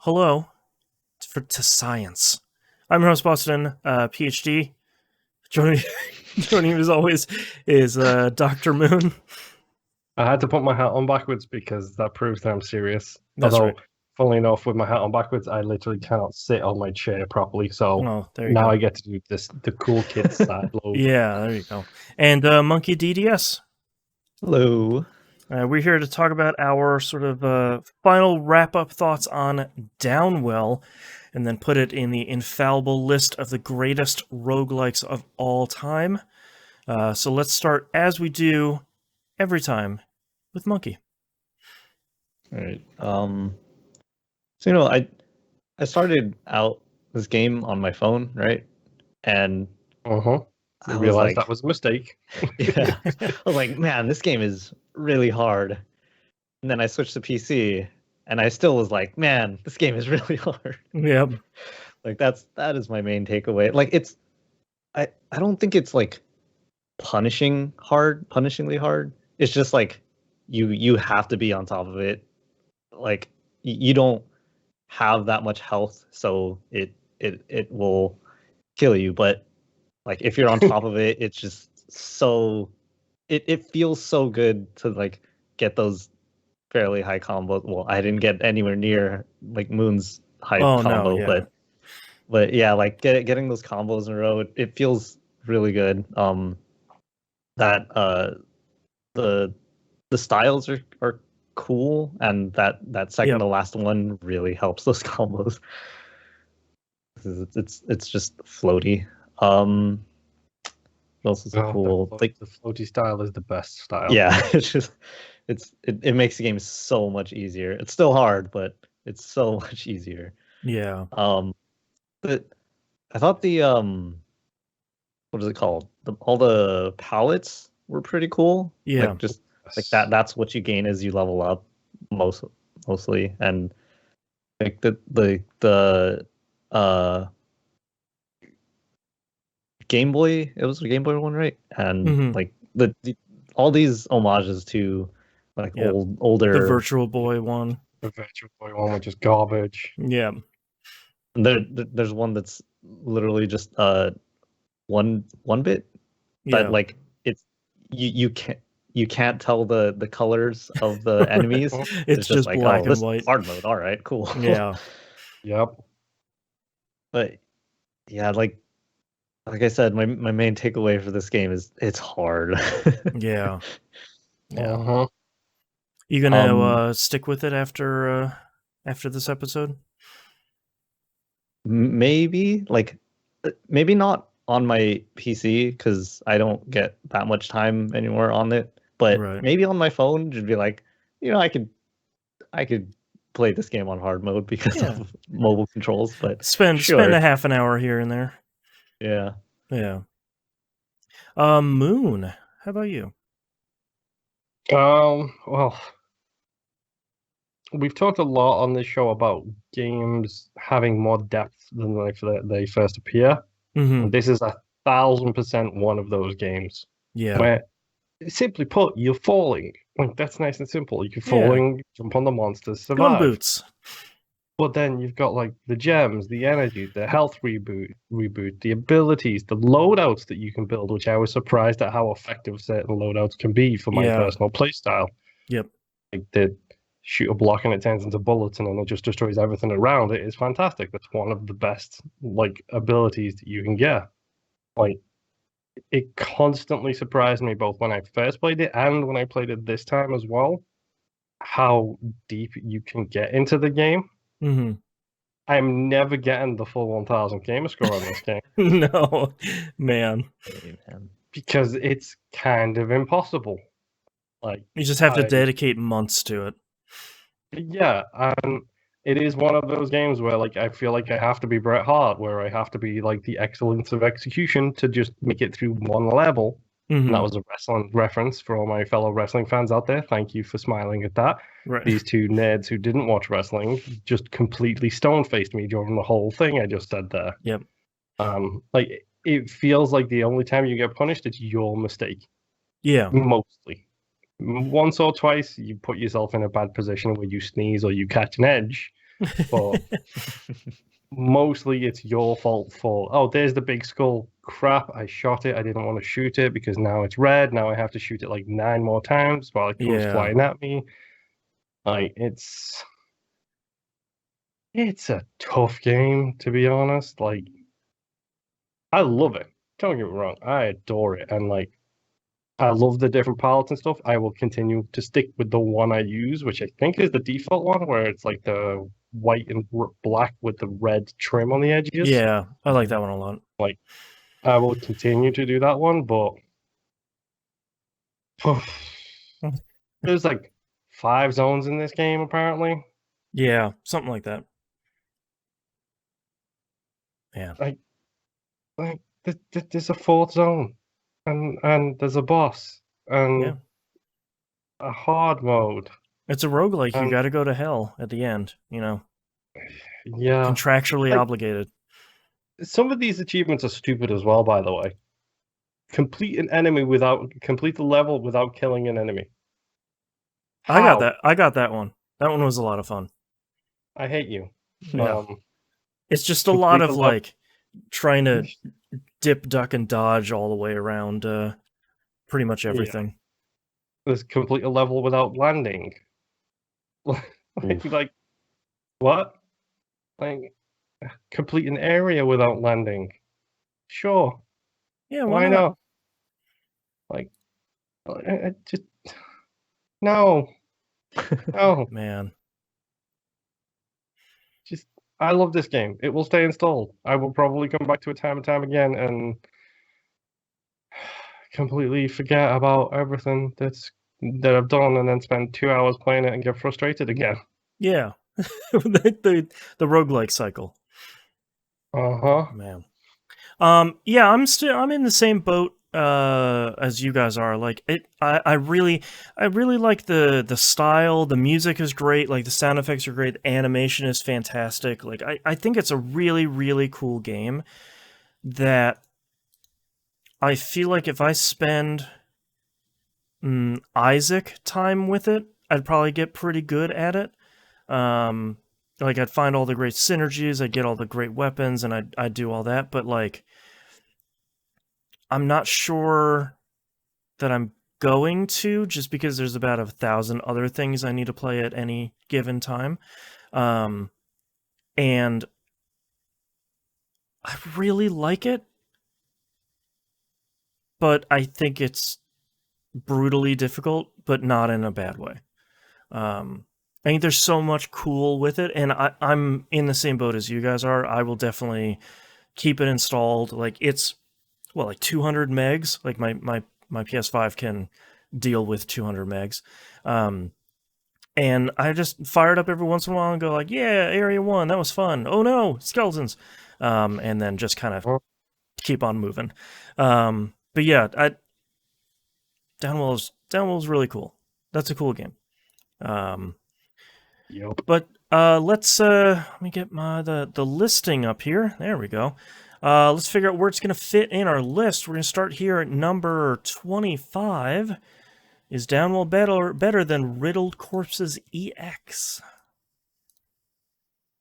Hello to science. I'm your host, Boston, PhD. Joining, joining me as always is Dr. Moon. I had to put my hat on backwards because that proves that I'm serious. That's Although, right. funnily enough, with my hat on backwards, I literally cannot sit on my chair properly. So Oh, there you now go. I get to do the cool kid side lobe. Yeah, there you go. And Monkey DDS. Hello. We're here to talk about our sort of final wrap-up thoughts on Downwell, and then put it in the infallible list of the greatest roguelikes of all time. So let's start, as we do every time, with Monkey. All right. I started out this game on my phone, right? And Uh-huh. I I was realized like, that was a mistake. yeah, I was like, man, this game is really hard. And then I switched to PC, and I still was like, man, this game is really hard. Yep. Like that is my main takeaway. Like I don't think it's like punishingly hard. It's just like you have to be on top of it. Like you don't have that much health, so it will kill you. But like if you're on top of it, it's just so it feels so good to like get those fairly high combos. Well, I didn't get anywhere near like Moon's high Oh, no, combo, yeah. but yeah, like getting those combos in a row, it feels really good. That the the styles are cool, and that second Yep. to last one really helps those combos. It's just floaty. What else is Oh, cool? Like the floaty style is the best style. yeah, it makes the game so much easier. It's still hard, but it's so much easier. Yeah. But I thought the what is it called? All the palettes were pretty cool. Yeah. Like just like that's what you gain as you level up mostly. And like the uh Game Boy, it was a Game Boy one, right? And Mhm. like all these homages to like Yep. older The Virtual Boy one. The Virtual Boy one, which is garbage. Yeah. there's one that's literally just one bit, but Yeah. like it's you can't tell the colors of the enemies. It's It's just just like, black oh, and this is white. hard mode. All right, cool. Yeah. Yep. But yeah, like I said, my main takeaway for this game is it's hard. Yeah. Yeah. Uh-huh. You gonna Um, stick with it after this episode? maybe maybe not on my PC because I don't get that much time anymore on it. But Right. maybe on my phone, just be like, I could play this game on hard mode because Yeah. of mobile controls. But Spend sure, a half an hour here and there. yeah. Yeah. Moon, how about you? Well, we've talked a lot on this show about games having more depth than they first appear. Mm-hmm. And this is 1,000% one of those games Yeah. where, simply put, you're falling. Like, that's nice and simple. You're falling, jump on the monsters, survive. Gun boots. But then you've got like the gems, the energy, the health reboot, the abilities, the loadouts that you can build, which I was surprised at how effective certain loadouts can be for my personal playstyle. Yep. Like the shoot a block and it turns into bullets and then it just destroys everything around it is fantastic. That's one of the best like abilities that you can get. Like it constantly surprised me both when I first played it and when I played it this time as well, how deep you can get into the game. Mm-hmm. I'm never getting the full 1,000 gamer score on this game. No, man. Because it's kind of impossible. Like you just have to dedicate months to it. Yeah, and it is one of those games where like I feel like I have to be Bret Hart, where I have to be like the excellence of execution to just make it through one level. Mm-hmm. And that was a wrestling reference for all my fellow wrestling fans out there. Thank you for smiling at that. Right. These two nerds who didn't watch wrestling just completely stone-faced me during the whole thing I just said there. Yep. Like it feels like the only time you get punished, it's your mistake. Yeah. Mostly. Once or twice, you put yourself in a bad position where you sneeze or you catch an edge, but mostly it's your fault for, oh, there's the big skull. Crap, I shot it. I didn't want to shoot it because now it's red. Now I have to shoot it like 9 more times while it comes Yeah. flying at me. Like, it's a tough game, to be honest. Like, I love it. Don't get me wrong. I adore it. And like, I love the different palettes and stuff. I will continue to stick with the one I use, which I think is the default one, where it's like the white and black with the red trim on the edges. Yeah, I like that one a lot. Like, I will continue to do that one, but there's like 5 zones in this game, apparently. Yeah, something like that. Yeah. Like there's a 4th zone, and there's a boss, and Yeah. a hard mode. It's a roguelike. You Um, got to go to hell at the end, you know, Yeah. contractually Like- obligated. Some of these achievements are stupid as well, by the way. Complete the level without killing an enemy. I got How? that. I got that one. That one was a lot of fun. I hate you. Yeah. It's just a lot complete of the level- like trying to dip, duck, and dodge all the way around pretty much everything. There's complete a level without landing. Like, what? Like, complete an area without landing. Sure. Yeah, Why not? Like, I just no. No. Man. Just, I love this game. It will stay installed. I will probably come back to it time and time again and completely forget about everything that I've done, and then spend 2 hours playing it and get frustrated again. Yeah. the roguelike cycle. Uh-huh. Man. Yeah, I'm in the same boat as you guys are. Like I really like the style. The music is great, like the sound effects are great, the animation is fantastic. Like I think it's a really, really cool game that I feel like if I spend Isaac time with it, I'd probably get pretty good at it. Like I'd find all the great synergies, I'd get all the great weapons, and I'd do all that, but like I'm not sure that I'm going to, just because there's about 1,000 other things I need to play at any given time. And I really like it, but I think it's brutally difficult, but not in a bad way. I think there's so much cool with it, and I'm in the same boat as you guys are. I will definitely keep it installed. Like it's like 200 megs. Like my PS5 can deal with 200 megs. And I just fire it up every once in a while and go like, yeah, Area 1, that was fun. Oh no, skeletons. And then just kind of keep on moving. But yeah, Downwell's really cool. That's a cool game. Yep. But let's let me get the listing up here. There we go. Let's figure out where it's going to fit in our list. We're going to start here at number 25. Is Downwell better than Riddled Corpses EX?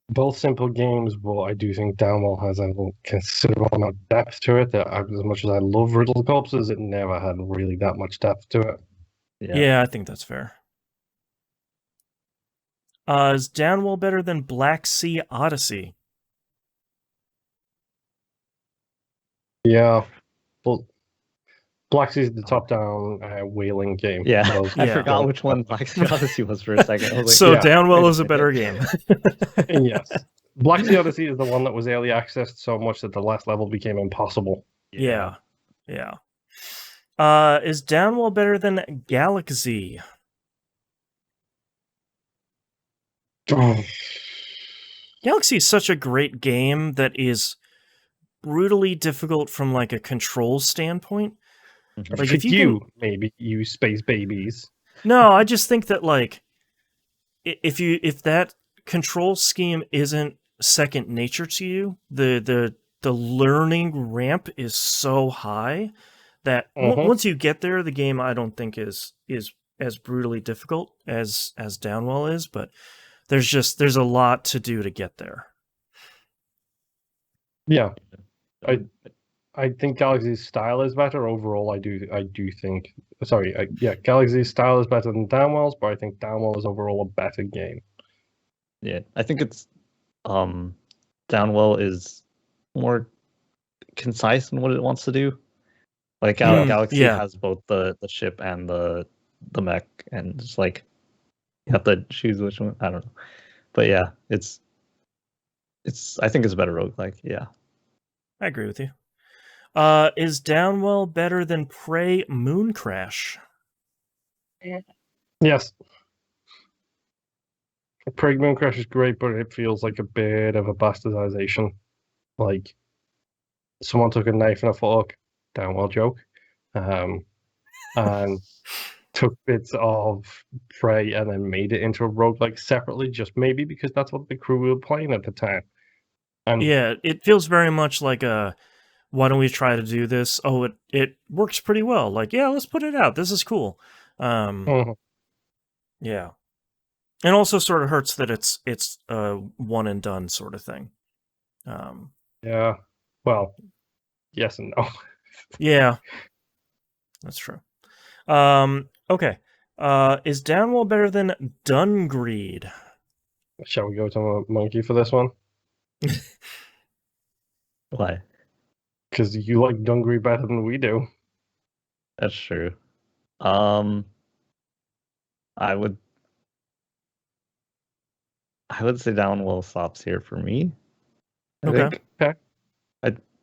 Both simple games, but I do think Downwell has a considerable amount of depth to it. That as much as I love Riddle Corpses, it never had really that much depth to it. Yeah, I think that's fair. Is Downwell better than Black Sea Odyssey? Yeah, well, Black Sea is the top-down whaling game. Yeah, So, I Yeah. forgot which one Black Sea Odyssey was for a second. I was like, So yeah. Downwell is a better game. yes, Black Sea Odyssey is the one that was early accessed so much that the last level became impossible. Yeah. Is Downwell better than Galaxy? Galaxy is such a great game that is brutally difficult from like a control standpoint. Like For if you maybe you space babies. No, I just think that like if that control scheme isn't second nature to you, the learning ramp is so high that once you get there, the game I don't think is as brutally difficult as Downwell is. But there's a lot to do to get there. Yeah, I think Galaxy's style is better overall. I do think. Sorry, yeah, Galaxy's style is better than Downwell's, but I think Downwell is overall a better game. Yeah, I think it's Downwell is more concise in what it wants to do. Like Galaxy yeah. has both the ship and the mech, and it's like you have to choose which one. I don't know, but yeah, it's I think it's a better roguelike. Yeah, I agree with you. Is Downwell better than Prey Moon Crash? Yes, Prague Moon Crash is great, but it feels like a bit of a bastardization. Like someone took a knife and a fork, Downwell joke, and took bits of Prey and then made it into a roguelike separately, just maybe because that's what the crew were playing at the time. And Yeah, it feels very much like a, why don't we try to do this? Oh, it works pretty well. Like, yeah, let's put it out. This is cool. Yeah. And also sort of hurts that it's a one and done sort of thing. Yeah. Well, yes and no. Yeah. That's true. Okay. Is Downwell better than Dungreed? Shall we go to a monkey for this one? why? Because you like Dungry better than we do. That's true. I would say Downwell stops here for me. I Okay. think Okay.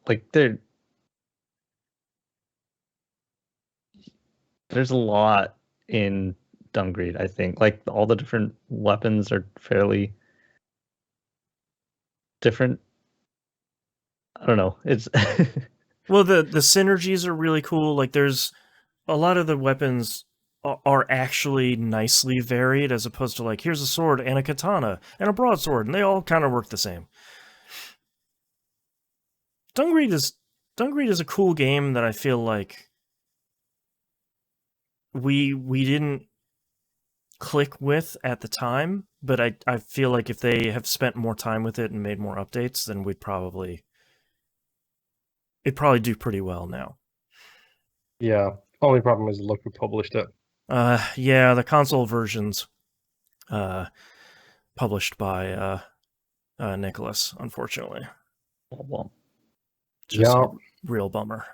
like there's a lot in Dungreed. I think like all the different weapons are fairly different. I don't know. It's Well, the synergies are really cool. Like, there's a lot of the weapons are actually nicely varied, as opposed to like, here's a sword and a katana and a broadsword, and they all kind of work the same. Dungreed is a cool game that I feel like we didn't click with at the time, but I feel like if they have spent more time with it and made more updates, then it'd probably do pretty well now. Yeah. Only problem is look who published it. Yeah, the console versions published by Nicholas, unfortunately. well, Just Yeah. a real bummer.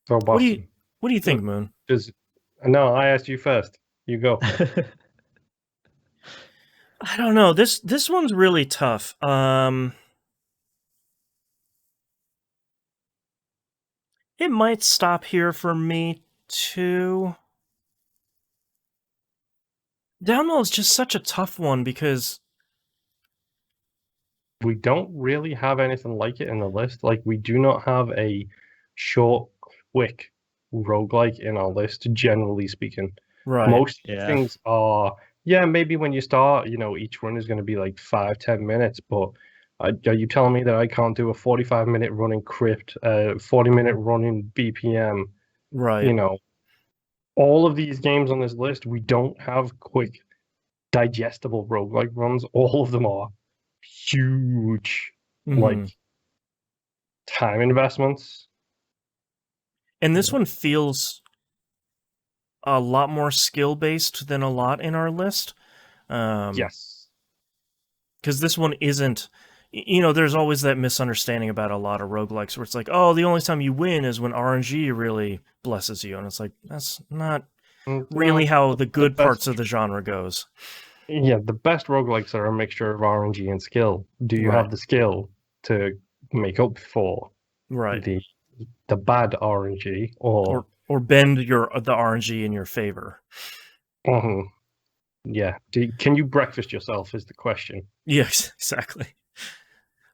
So What do Boston. you think, Moon? No, I asked you first. You go. I don't know. This one's really tough. It might stop here for me too. Downwell is just such a tough one because We don't really have anything like it in the list. Like we do not have a short, quick roguelike in our list, generally speaking. right. Most Yeah. things are, yeah, maybe when you start, each run is going to be like 5-10 minutes, but are you telling me that I can't do a 45-minute running crypt, 40-minute running BPM? Right. All of these games on this list, we don't have quick, digestible roguelike runs. All of them are huge, like Mhm. time investments. And this one feels a lot more skill based than a lot in our list. Yes. Because this one isn't. There's always that misunderstanding about a lot of roguelikes where it's like, oh, the only time you win is when RNG really blesses you. And it's like, that's not really how the good parts of the genre goes. Yeah, the best roguelikes are a mixture of RNG and skill. Do you Right. have the skill to make up for Right. the bad RNG or bend the RNG in your favor. Mhm. Yeah. Can you breakfast yourself is the question. Yes, exactly.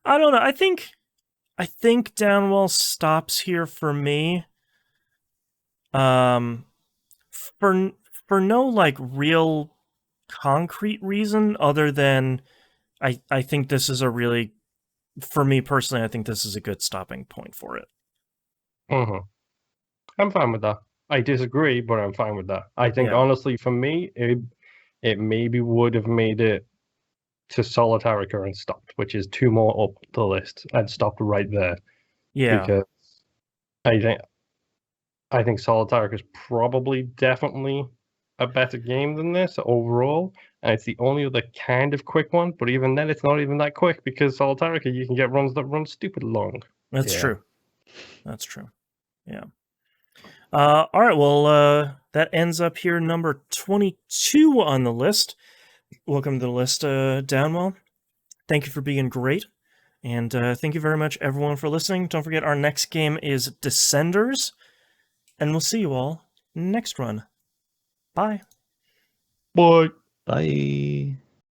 I don't know. I think Downwell stops here for me. For no like real concrete reason other than I think this is a really, for me personally, I think this is a good stopping point for it. Mhm. I'm fine with that. I disagree, but I'm fine with that. I think Yeah. honestly, for me, it maybe would have made it to Solitarica and stopped, which is 2 more up the list, and stopped right there. Yeah. Because I think Solitarica is probably definitely a better game than this overall, and it's the only other kind of quick one. But even then, it's not even that quick because Solitarica you can get runs that run stupid long. That's Yeah. true. That's true. Yeah. All right. Well, that ends up here number 22 on the list. Welcome to the list, Downwell. Thank you for being great. And thank you very much, everyone, for listening. Don't forget, our next game is Descenders. And we'll see you all next run. Bye. Bye. Bye.